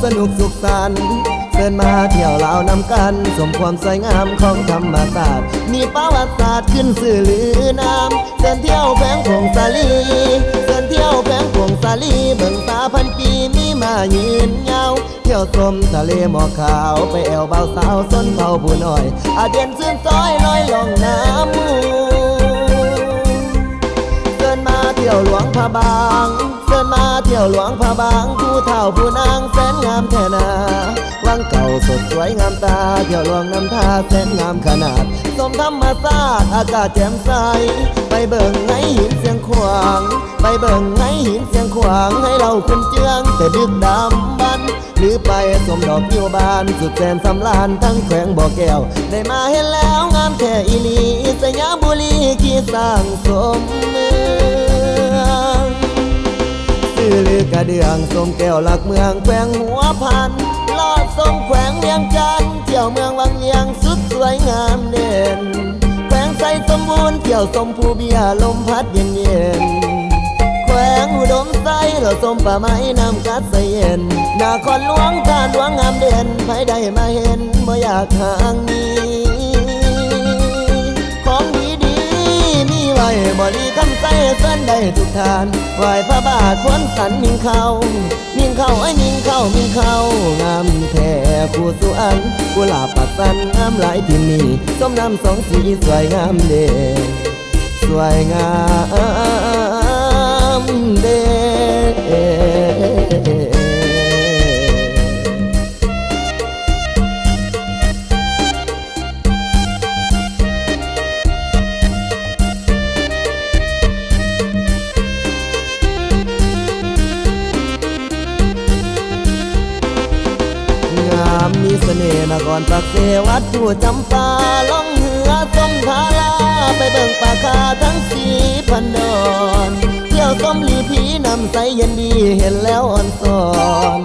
สนุกสุขสันต์เชิญมาเที่ยวลาวนำกันสมความสวยงามของธรรมศาสตร์มีประวัติศาสตร์ขึ้นสื่อลือนามเชิญเที่ยวแผงผงสาลีเชิญเที่ยวแผงผงสาลีเบิ่งสาพันปีมีมายืนยาวเที่ยวชมทะเลหมอกขาวไปแอวเบาสาวส้นเผาผู้น้อยอาเดียนซื่นซอยลอยล่องน้ำมูเชิญมาเที่ยวหลวงพระบางเชิญมาเที่ยวหลวงพระบางผู้เฒ่าผู้นางแสนงามแท่นาวังเก่าสดสวยงามตาเที่ยวหลวงน้ำท่าแสนงามขนาดสมธรรมศาสตร์อากาศแจ่มใสไปเบิ่งไงหินเสียงขวางไปเบิ่งไงหินเสียงขวางให้เราคุณเจืองแต่ดึกดำบันหรือไปสมดอกอยู่บ้านสุดแสนสำราญทั้งแขวงบ่อแก้วได้มาเห็นแล้วงามแท้อีหลีสยามบุรีขี้สร้างสมเมืองชื่อลือกระเดืองสมแก้วหลักเมืองแขวงหัวพันลอดสมแขวงเวียงจันทร์เที่ยวเมืองวังเวียงสุดสวยงามเด่นแขวงไสสมบูรณ์เที่ยวสมภูเบียลมพัดเย็นเย็นแขวงอุดมไซเราสมป่าไม้น้ำกัดใสเย็นนาครหลวงทานหลวงงามเด่นไผได้มาเห็นบ่อยากห่างนี้ของดีๆมีไว้บ่ดีคำใส่เส้นได้ทุกทานไหวพระบาทพ้นสันมิ่งเข้ามิ่งเข้าไอ้มิ่งเข้ามิ่งเข้างามแท้ผู้สุอันกุหลาบปักสันงามหลายที่นี่ส้มน้ำสองสีสวยงามเด่นสวยงามเด่มีเสน่ห์นครปักเสวัดผู้จำปาล่องเหือสมทาลาไปเบิ่งปาคาทั้งสีพันดอนเที่ยวส้มลีผีนำใสเย็นดีเห็นแล้วอ่อนสอน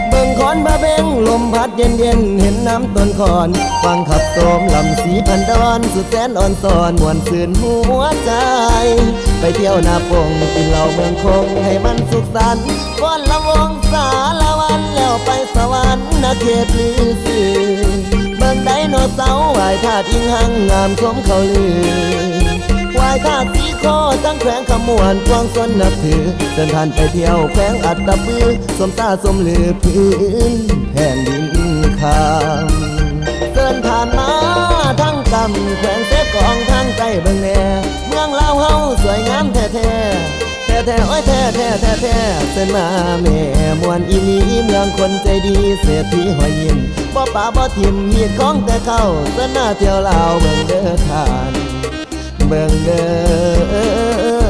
เบิ่งขอนบะเบงลมพัดเย็นเย็นเห็นน้ำต้นขอนฟังขับโสมลำสีพันดอนสุดแสนอ่อนสอนมวนซื่นหัวใจไปเที่ยวนาปงกินเหล้าเมืองคงให้มันสุขสันต์ฟ้อนละวงสาละวันแล้วไปสวรรค์นาเขตลือสื่อเบิ่งไดโนเสาร์ไหวธาตุอิงหังงามชมเขาลือไหวธาตุสีโคตั้งแขวงขมวนกวางสนนับถือเดินทานไปเที่ยวแขวงอัตตปือสมตาสมลือพื้นแผ่นดินคำเดินทานมาทั้งกำแขวงเสกองทั้งใกล้เบิ่งแน่เมืองลาวเฮาสวยงามแท้แท้แท้โอ้ยแท้เส้นมาแม่มวนอีหลีเมืองคนใจดีเศรษฐีหอยยิ้มบ่ป่าบ่ทิมหีดของแต่เข้าเส้นหน้าเที่ยวลาวเบิ่งเด้อทานเบิ่งเด้อ